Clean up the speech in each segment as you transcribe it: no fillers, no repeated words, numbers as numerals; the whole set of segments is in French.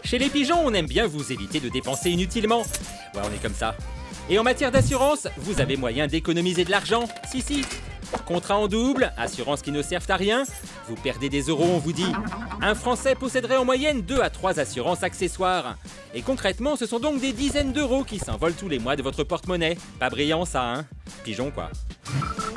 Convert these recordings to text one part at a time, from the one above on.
Chez les pigeons, on aime bien vous éviter de dépenser inutilement. Ouais, on est comme ça. Et en matière d'assurance, vous avez moyen d'économiser de l'argent. Si. Contrat en double, assurance qui ne servent à rien. Vous perdez des euros, on vous dit. Un Français posséderait en moyenne 2 à 3 assurances accessoires. Et concrètement, ce sont donc des dizaines d'euros qui s'envolent tous les mois de votre porte-monnaie. Pas brillant ça, hein? Pigeon, quoi.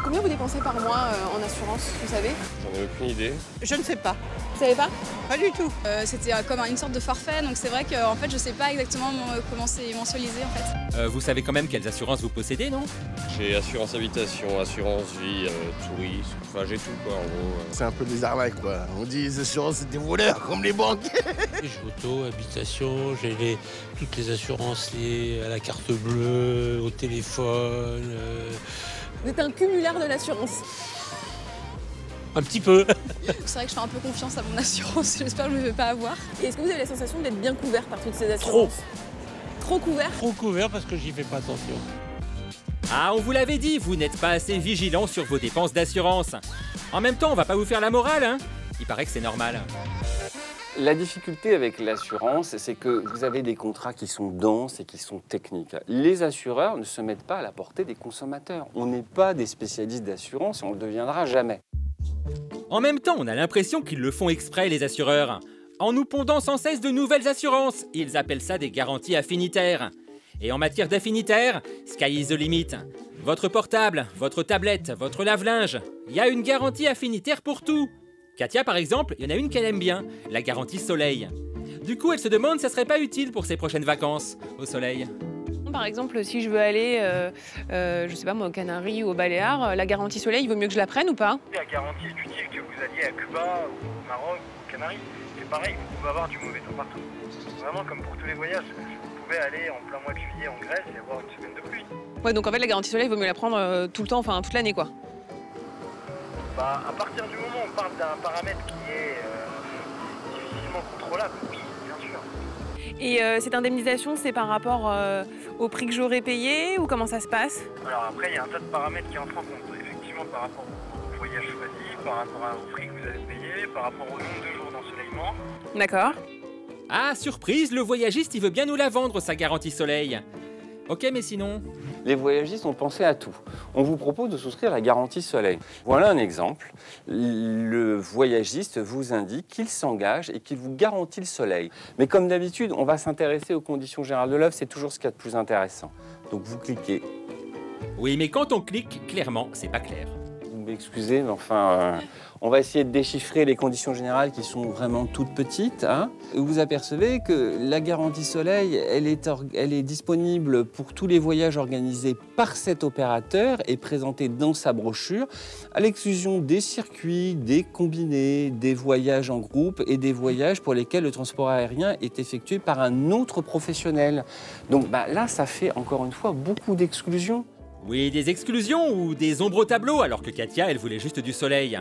Combien vous dépensez par mois en assurance, vous savez? J'en ai aucune idée. Je ne sais pas. Vous savez pas? Pas du tout. C'était comme une sorte de forfait, donc c'est vrai que en fait, je sais pas exactement comment c'est mensualisé en fait. Vous savez quand même quelles assurances vous possédez, non? J'ai assurance habitation, assurance vie, tourisme, enfin j'ai tout quoi en gros. C'est un peu des arnaques quoi. On dit les assurances c'est des voleurs comme les banques. J'ai auto, habitation, j'ai toutes les assurances liées à la carte bleue, au téléphone. Vous êtes un cumulard de l'assurance. Un petit peu. C'est vrai que je fais un peu confiance à mon assurance, j'espère que je ne vais pas avoir. Et est-ce que vous avez la sensation d'être bien couvert par toutes ces assurances? Trop couvert? Trop couvert parce que j'y fais pas attention. Ah, on vous l'avait dit, vous n'êtes pas assez vigilant sur vos dépenses d'assurance. En même temps, on va pas vous faire la morale, hein? Il paraît que c'est normal. La difficulté avec l'assurance, c'est que vous avez des contrats qui sont denses et qui sont techniques. Les assureurs ne se mettent pas à la portée des consommateurs. On n'est pas des spécialistes d'assurance et on ne le deviendra jamais. En même temps, on a l'impression qu'ils le font exprès, les assureurs. En nous pondant sans cesse de nouvelles assurances. Ils appellent ça des garanties affinitaires. Et en matière d'affinitaire, sky is the limit. Votre portable, votre tablette, votre lave-linge, il y a une garantie affinitaire pour tout. Katia, par exemple, il y en a une qu'elle aime bien, la garantie soleil. Du coup, elle se demande si ça serait pas utile pour ses prochaines vacances au soleil. Par exemple, si je veux aller, je sais pas moi, aux Canaries ou aux Baléares, la garantie soleil, il vaut mieux que je la prenne ou pas? La garantie est utile que vous alliez à Cuba, ou au Maroc, ou aux Canaries. C'est pareil, vous pouvez avoir du mauvais temps partout. Vraiment comme pour tous les voyages. Vous pouvez aller en plein mois de juillet en Grèce et avoir une semaine de pluie. Ouais, donc en fait, la garantie soleil, il vaut mieux la prendre tout le temps, enfin toute l'année, quoi. Bah, à partir du moment où on parle d'un paramètre qui est difficilement contrôlable, oui, bien sûr. Et cette indemnisation, c'est par rapport au prix que j'aurais payé ou comment ça se passe? Alors après, il y a un tas de paramètres qui entrent en compte. Effectivement, par rapport au voyage choisi, par rapport au prix que vous avez payé, par rapport au nombre de jours d'ensoleillement. D'accord. Ah, surprise, le voyagiste, il veut bien nous la vendre, sa garantie soleil. Ok, mais sinon... Les voyagistes ont pensé à tout. On vous propose de souscrire la garantie soleil. Voilà un exemple. Le voyagiste vous indique qu'il s'engage et qu'il vous garantit le soleil. Mais comme d'habitude, on va s'intéresser aux conditions générales de l'œuvre, c'est toujours ce qu'il y a de plus intéressant. Donc vous cliquez. Oui, mais quand on clique, clairement, c'est pas clair. Vous m'excusez, mais enfin, on va essayer de déchiffrer les conditions générales qui sont vraiment toutes petites. Hein. Vous apercevez que la garantie soleil, elle est disponible pour tous les voyages organisés par cet opérateur et présentée dans sa brochure, à l'exclusion des circuits, des combinés, des voyages en groupe et des voyages pour lesquels le transport aérien est effectué par un autre professionnel. Donc là, ça fait encore une fois beaucoup d'exclusions. Oui, des exclusions ou des ombres au tableau, alors que Katia, elle voulait juste du soleil.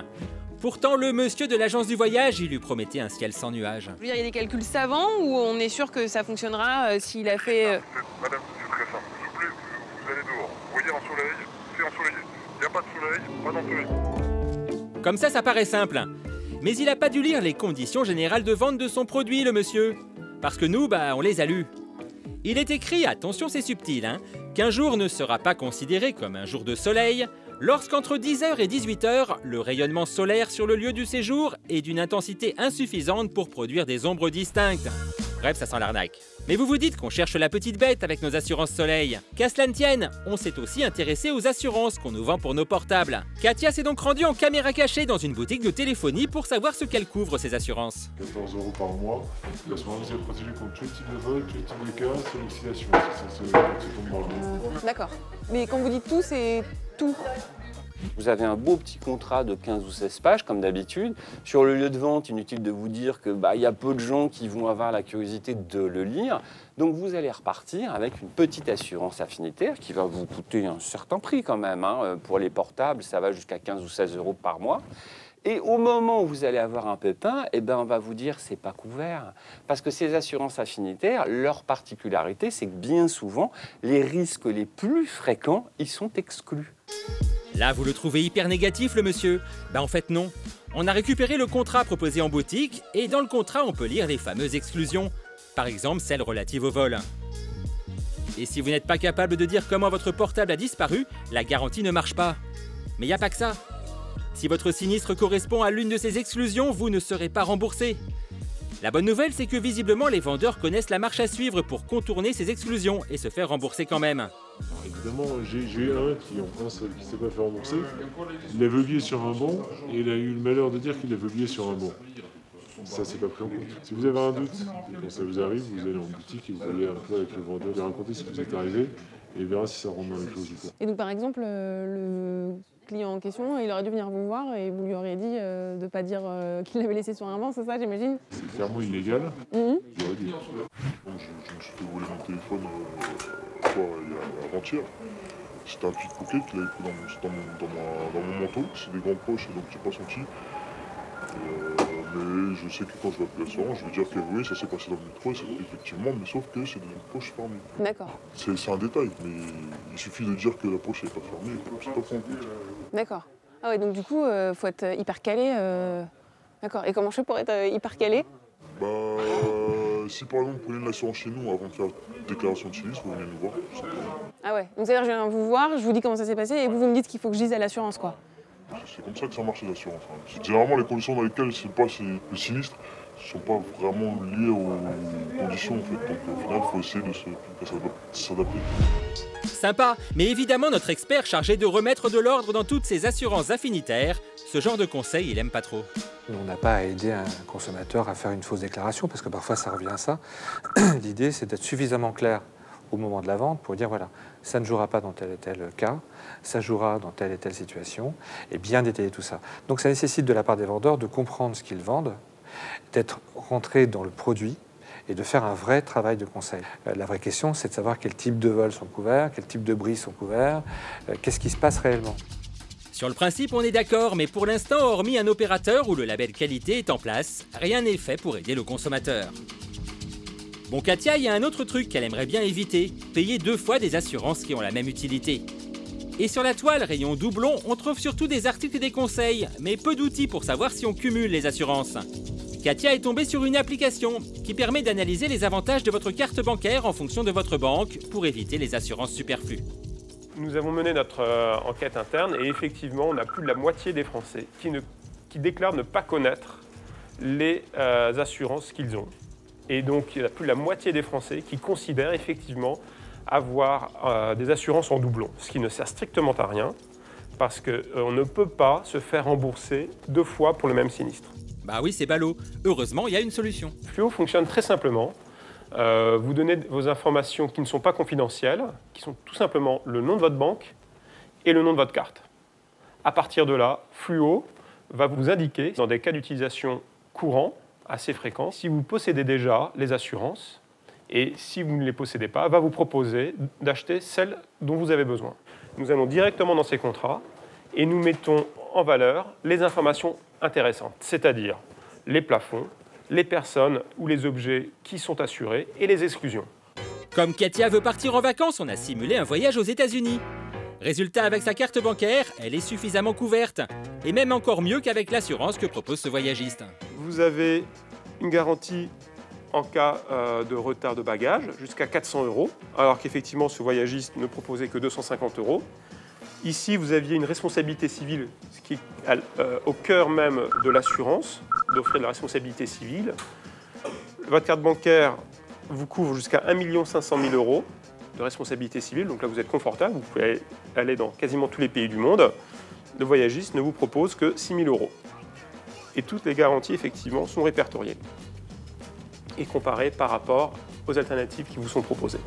Pourtant, le monsieur de l'agence du voyage, il lui promettait un ciel sans nuages. Je veux dire, il y a des calculs savants ou on est sûr que ça fonctionnera s'il a fait... Madame, c'est très simple. S'il vous plaît, vous allez dehors. Vous voyez un soleil, c'est ensoleillé. Il n'y a pas de soleil, pas d'ensoleil. Comme ça paraît simple. Mais il n'a pas dû lire les conditions générales de vente de son produit, le monsieur. Parce que nous, on les a lues. Il est écrit, attention c'est subtil, hein, qu'un jour ne sera pas considéré comme un jour de soleil lorsqu'entre 10h et 18h, le rayonnement solaire sur le lieu du séjour est d'une intensité insuffisante pour produire des ombres distinctes. Bref, ça sent l'arnaque. Mais vous vous dites qu'on cherche la petite bête avec nos assurances soleil. Qu'à cela ne tienne, on s'est aussi intéressé aux assurances qu'on nous vend pour nos portables. Katia s'est donc rendue en caméra cachée dans une boutique de téléphonie pour savoir ce qu'elle couvre ces assurances. 14 € par mois. L'assurance est protégée contre tout type de vol, tout type de cas, c'est l'oxydation. C'est tombe dans l'eau. D'accord. Mais quand vous dites tout, c'est tout. Vous avez un beau petit contrat de 15 ou 16 pages, comme d'habitude. Sur le lieu de vente, inutile de vous dire que y a peu de gens qui vont avoir la curiosité de le lire. Donc vous allez repartir avec une petite assurance affinitaire qui va vous coûter un certain prix quand même. Hein. Pour les portables, ça va jusqu'à 15 ou 16 € par mois. Et au moment où vous allez avoir un pépin, on va vous dire c'est pas couvert. Parce que ces assurances affinitaires, leur particularité, c'est que bien souvent, les risques les plus fréquents, ils sont exclus. Là, vous le trouvez hyper négatif, le monsieur? En fait, non. On a récupéré le contrat proposé en boutique et dans le contrat, on peut lire les fameuses exclusions. Par exemple, celles relatives au vol. Et si vous n'êtes pas capable de dire comment votre portable a disparu, la garantie ne marche pas. Mais il n'y a pas que ça. Si votre sinistre correspond à l'une de ces exclusions, vous ne serez pas remboursé. La bonne nouvelle, c'est que visiblement, les vendeurs connaissent la marche à suivre pour contourner ces exclusions et se faire rembourser quand même. Évidemment, j'ai eu un qui en France qui s'est pas fait rembourser. Il avait oublié sur un banc et il a eu le malheur de dire qu'il avait oublié sur un banc. Ça, c'est pas pris en compte. Si vous avez un doute, quand ça vous arrive, vous allez en boutique et vous allez un peu avec le vendeur lui raconter ce qui vous est arrivé et il verra si ça rentre dans les clauses ou pas. Et donc par exemple, le client en question, il aurait dû venir vous voir et vous lui auriez dit de ne pas dire qu'il l'avait laissé sur un banc, c'est ça, j'imagine? C'est clairement illégal. Mmh. J'aurais dit. Je me suis fait voler mon téléphone avant-hier. C'était un pickpocket qu'il avait pris dans mon manteau. C'est des grands poches, donc j'ai pas senti. Mais je sais que quand je vais appeler l'assurance, je vais dire que oui, ça s'est passé dans le métro, effectivement, mais sauf que c'est des poches fermées. D'accord. C'est un détail, mais il suffit de dire que la poche n'est pas fermée, c'est pas pris en compte. D'accord. Ah ouais, donc du coup, faut être hyper calé. D'accord. Et comment je fais pour être hyper calé? Bah, si par exemple vous prenez de l'assurance chez nous avant de faire déclaration de sinistre, vous venez nous voir. Ah ouais, donc c'est-à-dire que je viens vous voir, je vous dis comment ça s'est passé et vous me dites qu'il faut que je dise à l'assurance, quoi. C'est comme ça que ça marche les assurances. Généralement, les conditions dans lesquelles se passe le sinistre ne sont pas vraiment liées aux conditions. En fait. Donc au final, il faut essayer de s'adapter. Sympa, mais évidemment notre expert chargé de remettre de l'ordre dans toutes ces assurances affinitaires, ce genre de conseil, il aime pas trop. On n'a pas à aider un consommateur à faire une fausse déclaration, parce que parfois ça revient à ça. L'idée, c'est d'être suffisamment clair au moment de la vente pour dire, voilà, ça ne jouera pas dans tel et tel cas, ça jouera dans telle et telle situation, et bien détailler tout ça. Donc ça nécessite de la part des vendeurs de comprendre ce qu'ils vendent, d'être rentré dans le produit, et de faire un vrai travail de conseil. La vraie question, c'est de savoir quel type de vols sont couverts, quel type de bris sont couverts, qu'est-ce qui se passe réellement. Sur le principe, on est d'accord, mais pour l'instant, hormis un opérateur où le label qualité est en place, rien n'est fait pour aider le consommateur. Bon, Katia, il y a un autre truc qu'elle aimerait bien éviter, payer 2 fois des assurances qui ont la même utilité. Et sur la toile rayon doublon, on trouve surtout des articles et des conseils, mais peu d'outils pour savoir si on cumule les assurances. Katia est tombée sur une application qui permet d'analyser les avantages de votre carte bancaire en fonction de votre banque pour éviter les assurances superflues. Nous avons mené notre enquête interne et effectivement, on a plus de la moitié des Français qui déclarent ne pas connaître les assurances qu'ils ont. Et donc, il y a plus de la moitié des Français qui considèrent effectivement avoir des assurances en doublon, ce qui ne sert strictement à rien parce qu'on ne peut pas se faire rembourser 2 fois pour le même sinistre. Bah oui, c'est ballot. Heureusement, il y a une solution. Fluo fonctionne très simplement. Vous donnez vos informations qui ne sont pas confidentielles, qui sont tout simplement le nom de votre banque et le nom de votre carte. À partir de là, Fluo va vous indiquer, dans des cas d'utilisation courants, assez fréquents, si vous possédez déjà les assurances et si vous ne les possédez pas, va vous proposer d'acheter celles dont vous avez besoin. Nous allons directement dans ces contrats et nous mettons en valeur les informations intéressantes, c'est-à-dire les plafonds, les personnes ou les objets qui sont assurés et les exclusions. Comme Katia veut partir en vacances, on a simulé un voyage aux États-Unis. Résultat, avec sa carte bancaire, elle est suffisamment couverte. Et même encore mieux qu'avec l'assurance que propose ce voyagiste. Vous avez une garantie en cas de retard de bagages, jusqu'à 400 €, alors qu'effectivement ce voyagiste ne proposait que 250 €. Ici, vous aviez une responsabilité civile, ce qui est au cœur même de l'assurance, d'offrir de la responsabilité civile. Votre carte bancaire vous couvre jusqu'à 1 500 000 € de responsabilité civile, donc là vous êtes confortable, vous pouvez aller dans quasiment tous les pays du monde. Le voyagiste ne vous propose que 6 000 €. Et toutes les garanties, effectivement, sont répertoriées et comparées par rapport aux alternatives qui vous sont proposées.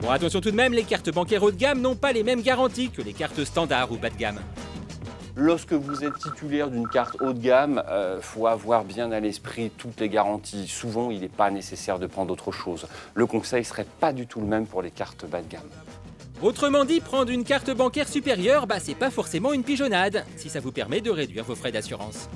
Bon, attention tout de même, les cartes bancaires haut de gamme n'ont pas les mêmes garanties que les cartes standards ou bas de gamme. Lorsque vous êtes titulaire d'une carte haut de gamme, faut avoir bien à l'esprit toutes les garanties. Souvent, il n'est pas nécessaire de prendre autre chose. Le conseil ne serait pas du tout le même pour les cartes bas de gamme. Autrement dit, prendre une carte bancaire supérieure, bah c'est pas forcément une pigeonnade, si ça vous permet de réduire vos frais d'assurance.